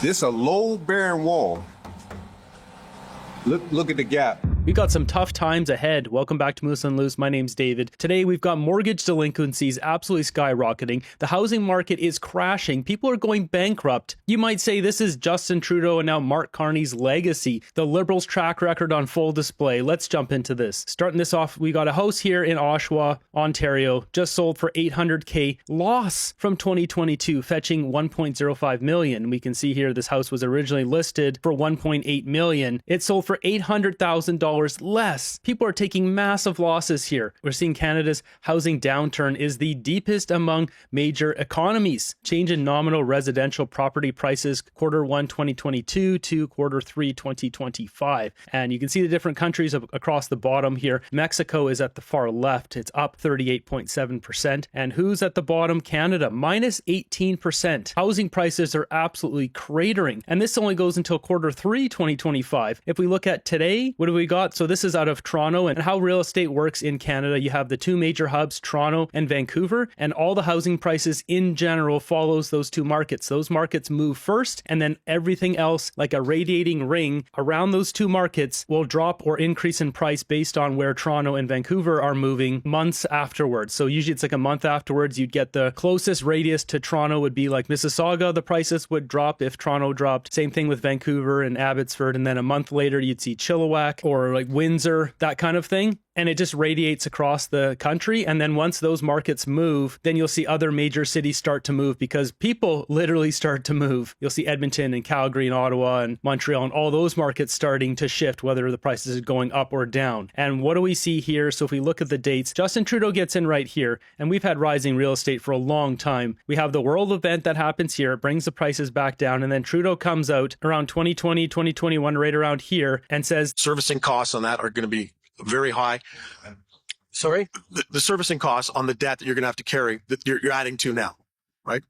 This a low bearing wall. Look at the gap. We've got some tough times ahead. Welcome back to Moose and Loose. My name's David. Today, we've got mortgage delinquencies absolutely skyrocketing. The housing market is crashing. People are going bankrupt. You might say this is Justin Trudeau and now Mark Carney's legacy. The Liberals' track record on full display. Let's jump into this. Starting this off, we got a house here in Oshawa, Ontario, just sold for $800K loss from 2022, fetching $1.05 million. We can see here this house was originally listed for $1.8 million. It sold for $800,000 less. People are taking massive losses here. We're seeing Canada's housing downturn is the deepest among major economies. Change in nominal residential property prices Q1 2022 to Q3 2025. And you can see the different countries across the bottom here. Mexico is at the far left. It's up 38.7%. And who's at the bottom? Canada, minus 18%. Housing prices are absolutely cratering. And this only goes until Q3 2025. If we look at today, what do we got? So this is out of Toronto, and how real estate works in Canada. You have the two major hubs, Toronto and Vancouver, and all the housing prices in general follows those two markets. Those markets move first, and then everything else, like a radiating ring around those two markets, will drop or increase in price based on where Toronto and Vancouver are moving months afterwards. So usually it's like a month afterwards, you'd get the closest radius to Toronto would be like Mississauga. The prices would drop if Toronto dropped. Same thing with Vancouver and Abbotsford. And then a month later, you'd see Chilliwack or like Windsor, that kind of thing. And it just radiates across the country. And then once those markets move, then you'll see other major cities start to move because people literally start to move. You'll see Edmonton and Calgary and Ottawa and Montreal and all those markets starting to shift, whether the prices are going up or down. And what do we see here? So if we look at the dates, Justin Trudeau gets in right here. And we've had rising real estate for a long time. We have the world event that happens here. It brings the prices back down. And then Trudeau comes out around 2020, 2021, right around here and says, servicing costs on that are going to be very high. Sorry? The servicing costs on the debt that you're going to have to carry that you're adding to now, right?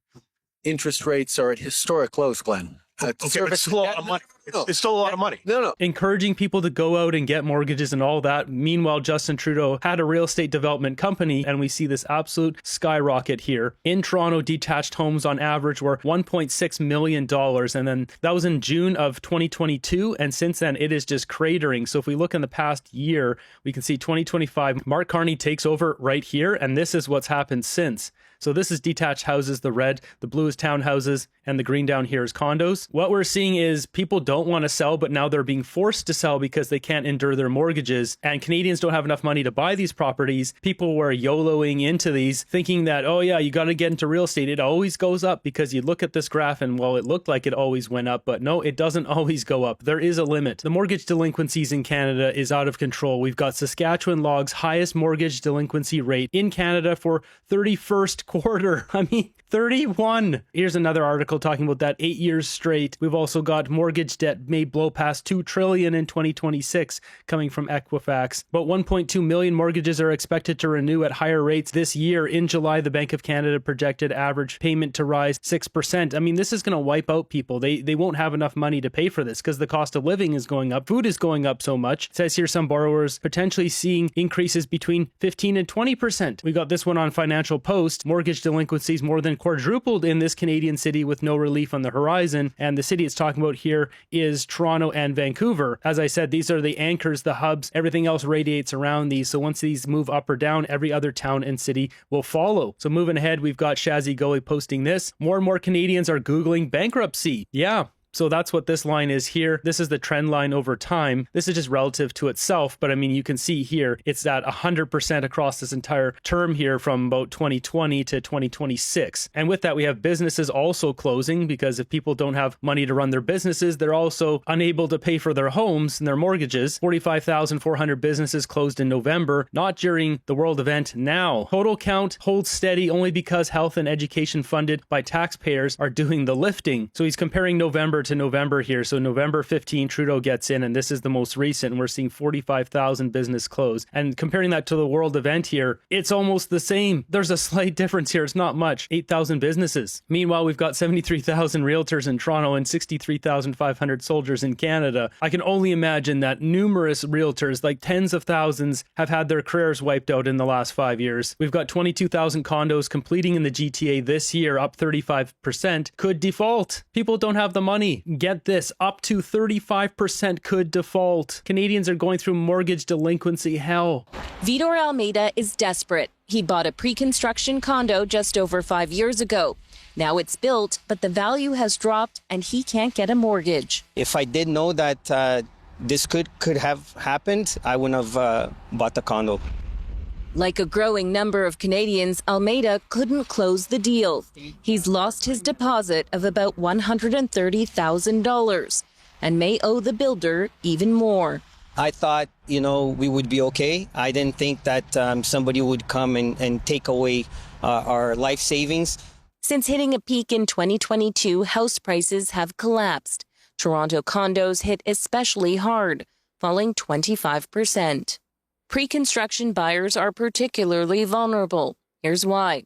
Interest rates are at historic lows, Glenn. Okay, but it's still a lot of money. It's still a lot of money. No. encouraging people to go out and get mortgages and all that. Meanwhile, Justin Trudeau had a real estate development company, and we see this absolute skyrocket here. In Toronto, detached homes on average were $1.6 million. And then that was in June of 2022. And since then, it is just cratering. So if we look in the past year, we can see 2025, Mark Carney takes over right here. And this is what's happened since. So this is detached houses, the red, the blue is townhouses, and the green down here is condos. What we're seeing is people don't want to sell, but now they're being forced to sell because they can't endure their mortgages. And Canadians don't have enough money to buy these properties. People were YOLOing into these, thinking that, oh yeah, you got to get into real estate. It always goes up because you look at this graph and, well, it looked like it always went up, but no, it doesn't always go up. There is a limit. The mortgage delinquencies in Canada is out of control. We've got Saskatchewan Log's highest mortgage delinquency rate in Canada for 31st quarter. 31. Here's another article talking about that 8 years straight. We've also got mortgage debt may blow past $2 trillion in 2026 coming from Equifax. But 1.2 million mortgages are expected to renew at higher rates this year. In July, the Bank of Canada projected average payment to rise 6%. I mean, this is going to wipe out people. They won't have enough money to pay for this because the cost of living is going up. Food is going up so much. It says here some borrowers potentially seeing increases between 15 and 20%. We got this one on Financial Post. Mortgage delinquencies more than quadrupled in this Canadian city with no relief on the horizon. And the city it's talking about here is Toronto and Vancouver. As I said, these are the anchors, the hubs. Everything else radiates around these. So once these move up or down, every other town and city will follow. So moving ahead, we've got Shazzy Gully posting this. More and more Canadians are Googling bankruptcy. Yeah. So that's what this line is here. This is the trend line over time. This is just relative to itself. But I mean, you can see here, it's at 100% across this entire term here from about 2020 to 2026. And with that, we have businesses also closing because if people don't have money to run their businesses, they're also unable to pay for their homes and their mortgages. 45,400 businesses closed in November, not during the world event now. Total count holds steady only because health and education funded by taxpayers are doing the lifting. So he's comparing November to November here. So November 15, Trudeau gets in, and this is the most recent, and we're seeing 45,000 business close. And comparing that to the world event here, it's almost the same. There's a slight difference here. It's not much. 8,000 businesses. Meanwhile, we've got 73,000 realtors in Toronto and 63,500 soldiers in Canada. I can only imagine that numerous realtors, like tens of thousands, have had their careers wiped out in the last 5 years. We've got 22,000 condos completing in the GTA this year, up 35%, could default. People don't have the money. only, get this, up to 35% could default. Canadians are going through mortgage delinquency hell. Vitor Almeida is desperate. He bought a pre-construction condo just over 5 years ago. Now it's built, but the value has dropped and he can't get a mortgage. If I did know that this could have happened, I wouldn't have bought the condo. Like a growing number of Canadians, Almeida couldn't close the deal. He's lost his deposit of about $130,000 and may owe the builder even more. I thought, we would be okay. I didn't think that somebody would come and take away our life savings. Since hitting a peak in 2022, house prices have collapsed. Toronto condos hit especially hard, falling 25%. Pre-construction buyers are particularly vulnerable. Here's why.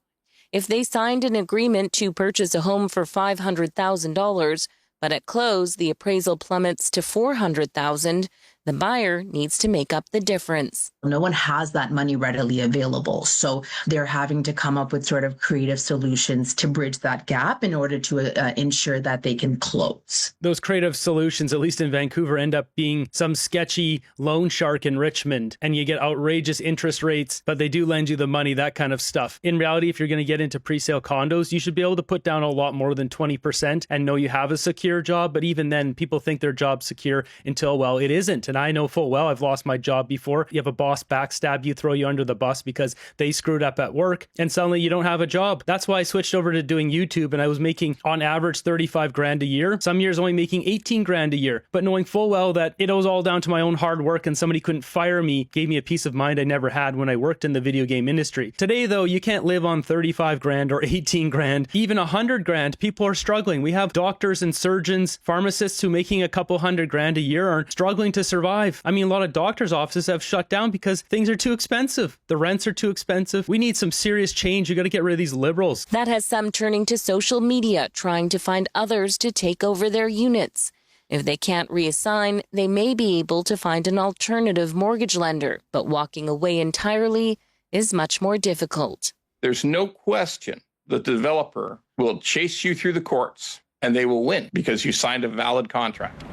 If they signed an agreement to purchase a home for $500,000, but at close the appraisal plummets to $400,000, the buyer needs to make up the difference. No one has that money readily available. So they're having to come up with sort of creative solutions to bridge that gap in order to ensure that they can close. Those creative solutions, at least in Vancouver, end up being some sketchy loan shark in Richmond, and you get outrageous interest rates, but they do lend you the money, that kind of stuff. In reality, if you're going to get into pre-sale condos, you should be able to put down a lot more than 20% and know you have a secure job. But even then, people think their job's secure until, well, it isn't. And I know full well I've lost my job before. You have a boss backstab you, throw you under the bus because they screwed up at work, and suddenly you don't have a job. That's why I switched over to doing YouTube, and I was making on average 35 grand a year. Some years only making 18 grand a year, but knowing full well that it was all down to my own hard work and somebody couldn't fire me gave me a peace of mind I never had when I worked in the video game industry. Today though, you can't live on 35 grand or 18 grand, even 100 grand. People are struggling. We have doctors and surgeons, pharmacists who making a couple hundred grand a year are struggling to survive. I mean, a lot of doctors' offices have shut down because things are too expensive. The rents are too expensive. We need some serious change. You got to get rid of these liberals. That has some turning to social media, trying to find others to take over their units. If they can't reassign, they may be able to find an alternative mortgage lender, but walking away entirely is much more difficult. There's no question that the developer will chase you through the courts, and they will win because you signed a valid contract.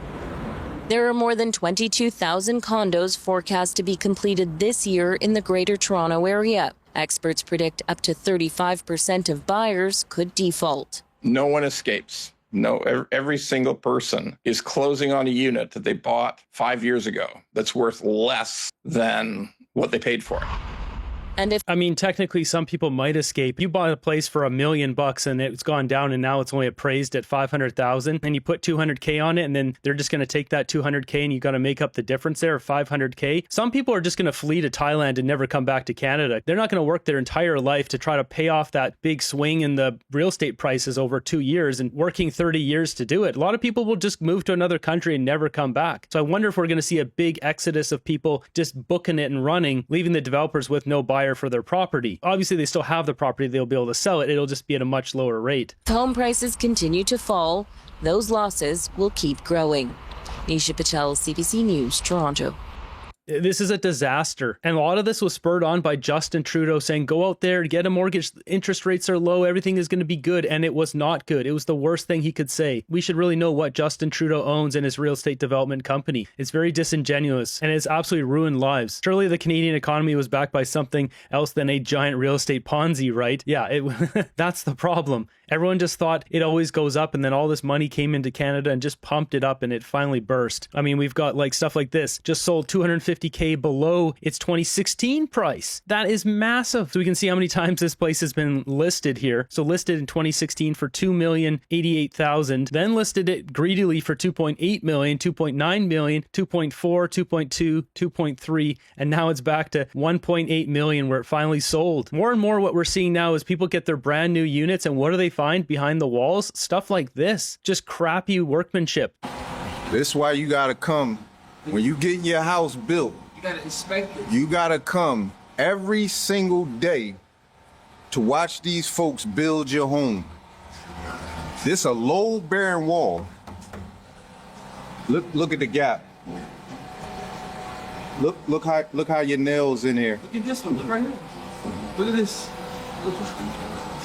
There are more than 22,000 condos forecast to be completed this year in the Greater Toronto Area. Experts predict up to 35% of buyers could default. No one escapes. No, every single person is closing on a unit that they bought 5 years ago that's worth less than what they paid for it. And if, I mean, technically, some people might escape. You bought a place for $1 million and it's gone down and now it's only appraised at $500,000, and you put $200K on it, and then they're just going to take that $200K and you got to make up the difference there of $500K. Some people are just going to flee to Thailand and never come back to Canada. They're not going to work their entire life to try to pay off that big swing in the real estate prices over 2 years and working 30 years to do it. A lot of people will just move to another country and never come back. So I wonder if we're going to see a big exodus of people just booking it and running, leaving the developers with no buyer for their property. Obviously, they still have the property. They'll be able to sell it. It'll just be at a much lower rate. if home prices continue to fall, those losses will keep growing. Nisha Patel, CBC News, Toronto. This is a disaster. And a lot of this was spurred on by Justin Trudeau saying, go out there, get a mortgage, interest rates are low, everything is going to be good. And it was not good. It was the worst thing he could say. We should really know what Justin Trudeau owns in his real estate development company. It's very disingenuous and it's absolutely ruined lives. Surely the Canadian economy was backed by something else than a giant real estate Ponzi, right? Yeah, that's the problem. Everyone just thought it always goes up, and then all this money came into Canada and just pumped it up and it finally burst. I mean, we've got like stuff like this, just sold $250K below its 2016 price. That is massive. So we can see how many times this place has been listed here. So listed in 2016 for $2,088,000, then listed it greedily for $2.8 million, $2.9 million, 2.4, 2.2, 2.3, and now it's back to $1.8 million where it finally sold. More and more what we're seeing now is people get their brand new units, and what do they find behind the walls? Stuff like this, just crappy workmanship. This is why you gotta come when you get your house built. You gotta inspect it. You gotta come every single day to watch these folks build your home. This a low bearing wall. Look at the gap. Look how your nails in here. Look at this one. Look right here. Look at this. Look.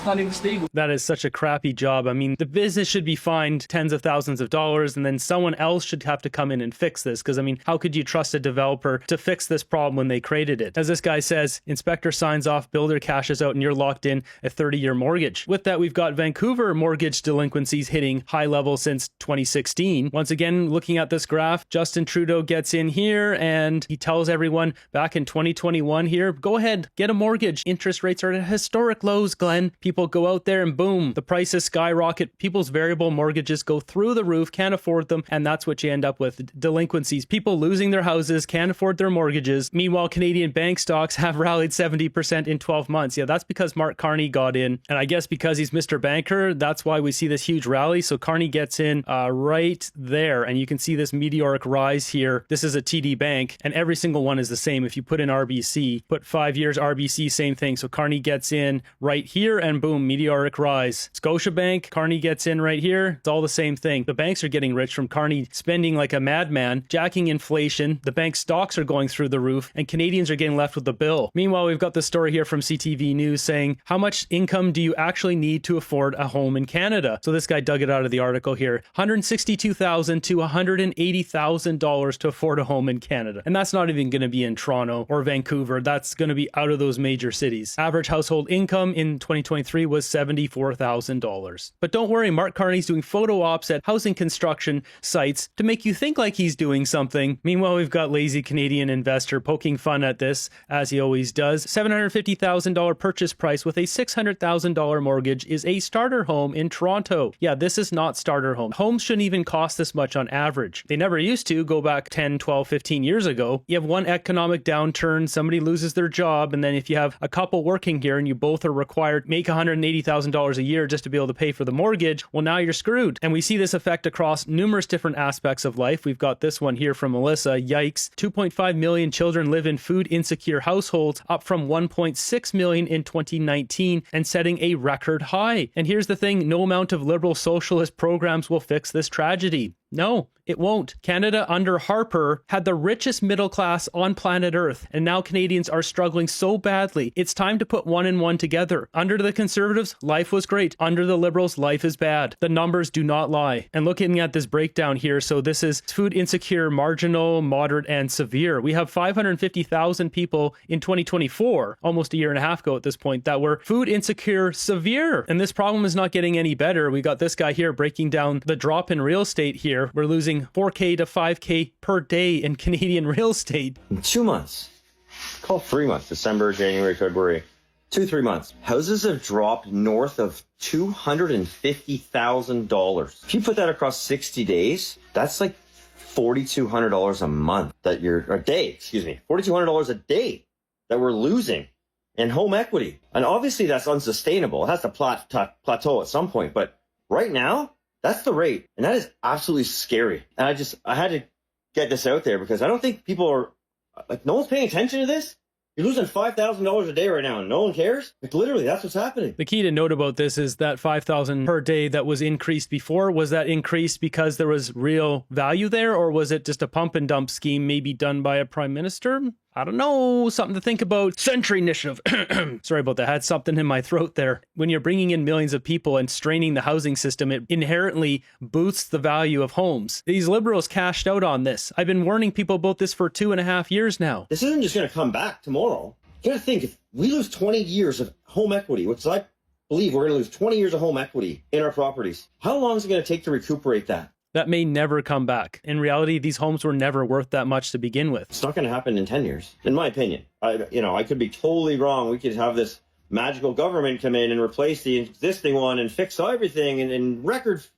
not even stable. That is such a crappy job. I mean, the business should be fined tens of thousands of dollars, and then someone else should have to come in and fix this. Because, I mean, how could you trust a developer to fix this problem when they created it? As this guy says, inspector signs off, builder cashes out, and you're locked in a 30-year mortgage. With that, we've got Vancouver mortgage delinquencies hitting high levels since 2016. Once again, looking at this graph, Justin Trudeau gets in here and he tells everyone back in 2021 here, go ahead, get a mortgage. Interest rates are at historic lows, Glenn. People go out there and boom, the prices skyrocket. People's variable mortgages go through the roof, can't afford them, and that's what you end up with. Delinquencies, people losing their houses, can't afford their mortgages. Meanwhile, Canadian bank stocks have rallied 70% in 12 months. Yeah, that's because Mark Carney got in, and I guess because he's Mr. Banker, that's why we see this huge rally. So Carney gets in right there, and you can see this meteoric rise here. This is a TD Bank, and every single one is the same. If you put in RBC, put 5 years RBC, same thing. So Carney gets in right here, and boom, meteoric rise. Scotiabank, Carney gets in right here. It's all the same thing. The banks are getting rich from Carney spending like a madman, jacking inflation. The bank stocks are going through the roof, and Canadians are getting left with the bill. Meanwhile, we've got the story here from CTV News saying, how much income do you actually need to afford a home in Canada? So this guy dug it out of the article here. $162,000 to $180,000 to afford a home in Canada. And that's not even going to be in Toronto or Vancouver. That's going to be out of those major cities. Average household income in 2023 was $74,000. But don't worry, Mark Carney's doing photo ops at housing construction sites to make you think like he's doing something. Meanwhile, we've got lazy Canadian investor poking fun at this, as he always does. $750,000 purchase price with a $600,000 mortgage is a starter home in Toronto. Yeah, this is not starter home. Homes shouldn't even cost this much on average. They never used to. Go back 10, 12, 15 years ago. You have one economic downturn, somebody loses their job, and then if you have a couple working here and you both are required to make $180,000 a year just to be able to pay for the mortgage, well, now you're screwed. And we see this effect across numerous different aspects of life. We've got this one here from Melissa. Yikes. 2.5 million children live in food insecure households, up from 1.6 million in 2019 and setting a record high. And here's the thing, no amount of liberal socialist programs will fix this tragedy. No, it won't. Canada under Harper had the richest middle class on planet Earth, and now Canadians are struggling so badly. It's time to put one and one together. Under the Conservatives, life was great. Under the Liberals, life is bad. The numbers do not lie. And looking at this breakdown here, so this is food insecure, marginal, moderate, and severe. We have 550,000 people in 2024, almost a year and a half ago at this point, that were food insecure, severe. And this problem is not getting any better. We got this guy here breaking down the drop in real estate here. We're losing 4K to 5K per day in Canadian real estate. In 2 months, call 3 months, December, January, February, 3 months. Houses have dropped north of $250,000. If you put that across 60 days, that's like $4,200 a month $4,200 a day that we're losing in home equity. And obviously that's unsustainable. It has to plateau at some point. But right now, that's the rate. And that is absolutely scary. And I had to get this out there because I don't think people are, like, no one's paying attention to this. You're losing $5,000 a day right now and no one cares. Like, literally, that's what's happening. The key to note about this is that $5,000 per day that was increased before, was that increased because there was real value there, or was it just a pump and dump scheme maybe done by a prime minister? I don't know, something to think about. Century Initiative. Sorry about that. I had something in my throat there. When you're bringing in millions of people and straining the housing system, it inherently boosts the value of homes. These liberals cashed out on this. I've been warning people about this for 2.5 years now. This isn't just going to come back tomorrow. You got to think, if we lose 20 years of home equity, which I believe we're going to lose 20 years of home equity in our properties, how long is it going to take to recuperate that? That may never come back. In reality, these homes were never worth that much to begin with. It's not going to happen in 10 years, in my opinion. I could be totally wrong. We could have this magical government come in and replace the existing one and fix everything and records.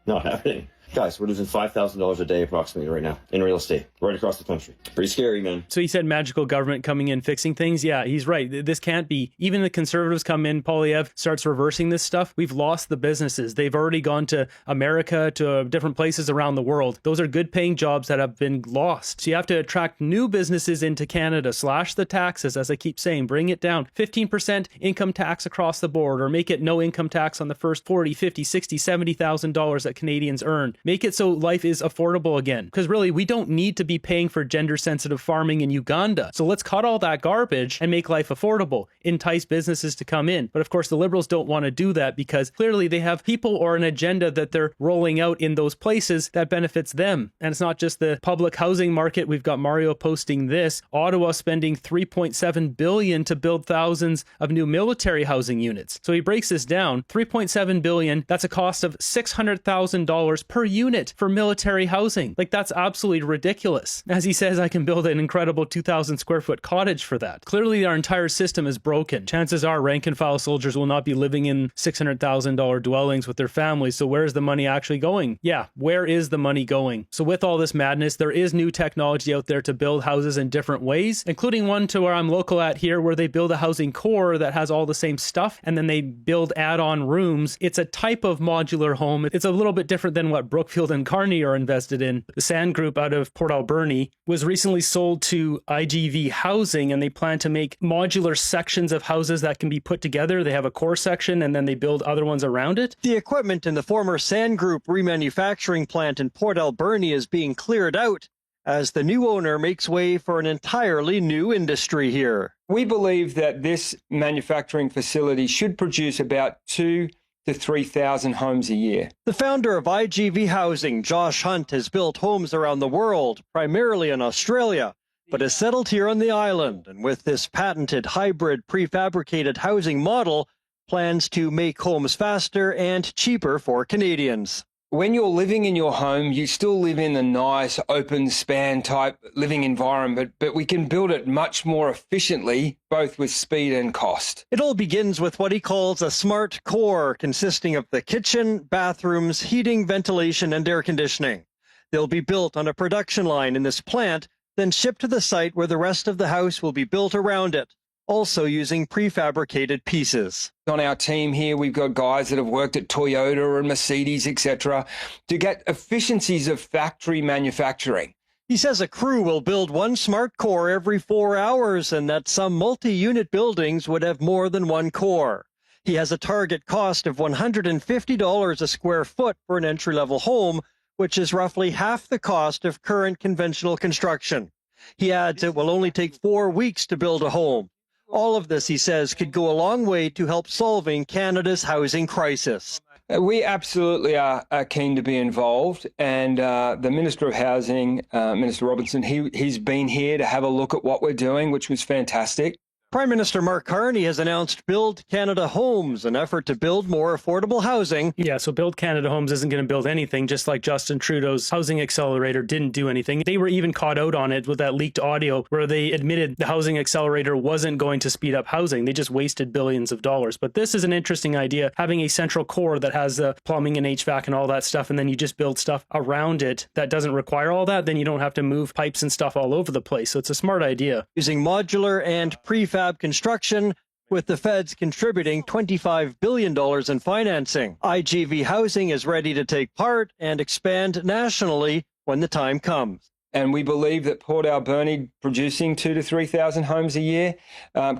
Not happening. Guys, we're losing $5,000 a day approximately right now in real estate, right across the country. Pretty scary, man. So he said magical government coming in, fixing things. Yeah, he's right. This can't be. Even the Conservatives come in, Poilievre starts reversing this stuff. We've lost the businesses. They've already gone to America, to different places around the world. Those are good paying jobs that have been lost. So you have to attract new businesses into Canada, slash the taxes, as I keep saying, bring it down. 15% income tax across the board, or make it no income tax on the first $40,000, $50,000, $60,000, $70,000 that Canadians earn. make it so life is affordable again. Because really, we don't need to be paying for gender-sensitive farming in Uganda. So let's cut all that garbage and make life affordable, entice businesses to come in. But of course, the Liberals don't want to do that because clearly they have people or an agenda that they're rolling out in those places that benefits them. And it's not just the public housing market. We've got Mario posting this. Ottawa spending $3.7 billion to build thousands of new military housing units. So he breaks this down. $3.7 billion, that's a cost of $600,000 per unit for military housing. Like, that's absolutely ridiculous. As he says, I can build an incredible 2,000 square foot cottage for that. Clearly, our entire system is broken. Chances are rank and file soldiers will not be living in $600,000 dwellings with their families. So where's the money actually going? Yeah, where is the money going? So with all this madness, there is new technology out there to build houses in different ways, including one to where I'm local at here, where they build a housing core that has all the same stuff, and then they build add-on rooms. It's a type of modular home. It's a little bit different than what Brookfield and Carney are invested in. The Sand Group out of Port Alberni was recently sold to IGV Housing, and they plan to make modular sections of houses that can be put together. They have a core section, and then they build other ones around it. The equipment in the former Sand Group remanufacturing plant in Port Alberni is being cleared out as the new owner makes way for an entirely new industry here. We believe that this manufacturing facility should produce about 2,000 to 3,000 homes a year. The founder of IGV Housing, Josh Hunt, has built homes around the world, primarily in Australia, but has settled here on the island, and with this patented hybrid prefabricated housing model, plans to make homes faster and cheaper for Canadians. When you're living in your home, you still live in a nice open span type living environment, but we can build it much more efficiently, both with speed and cost. It all begins with what he calls a smart core, consisting of the kitchen, bathrooms, heating, ventilation, and air conditioning. They'll be built on a production line in this plant, then shipped to the site where the rest of the house will be built around it, also using prefabricated pieces. On our team here, we've got guys that have worked at Toyota and Mercedes, etc., to get efficiencies of factory manufacturing. He says a crew will build one smart core every 4 hours and that some multi-unit buildings would have more than one core. He has a target cost of $150 a square foot for an entry-level home, which is roughly half the cost of current conventional construction. He adds it will only take 4 weeks to build a home. All of this, he says, could go a long way to help solving Canada's housing crisis. We absolutely are keen to be involved, and the Minister of Housing, Minister Robinson, he's been here to have a look at what we're doing, which was fantastic. Prime Minister Mark Carney has announced Build Canada Homes, an effort to build more affordable housing. Yeah, so Build Canada Homes isn't going to build anything, just like Justin Trudeau's housing accelerator didn't do anything. They were even caught out on it with that leaked audio where they admitted the housing accelerator wasn't going to speed up housing. They just wasted billions of dollars. But this is an interesting idea, having a central core that has the plumbing and HVAC and all that stuff, and then you just build stuff around it that doesn't require all that. Then you don't have to move pipes and stuff all over the place. So it's a smart idea. Using modular and prefab construction, with the feds contributing $25 billion in financing. IGV Housing is ready to take part and expand nationally when the time comes. And we believe that Port Alberni producing 2,000 to 3,000 homes a year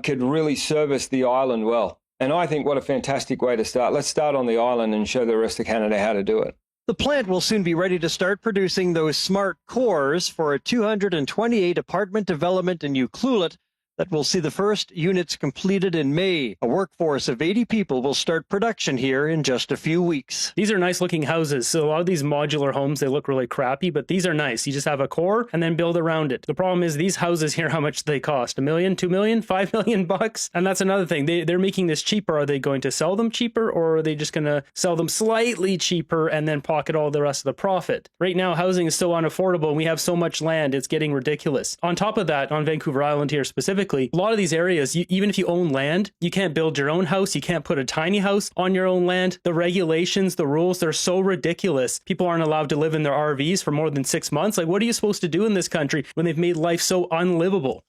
could really service the island well. And I think what a fantastic way to start. Let's start on the island and show the rest of Canada how to do it. The plant will soon be ready to start producing those smart cores for a 228 apartment development in Ucluelet that will see the first units completed in May. A workforce of 80 people will start production here in just a few weeks. These are nice looking houses. So a lot of these modular homes, they look really crappy, but these are nice. You just have a core and then build around it. The problem is these houses here, how much they cost? $1 million, $2 million, $5 million bucks? And that's another thing. They're making this cheaper. Are they going to sell them cheaper, or are they just going to sell them slightly cheaper and then pocket all the rest of the profit? Right now, housing is so unaffordable and we have so much land, it's getting ridiculous. On top of that, on Vancouver Island here specifically, a lot of these areas, even if you own land, you can't build your own house. You can't put a tiny house on your own land. The regulations, the rules, they're so ridiculous. People aren't allowed to live in their RVs for more than 6 months. Like, what are you supposed to do in this country when they've made life so unlivable?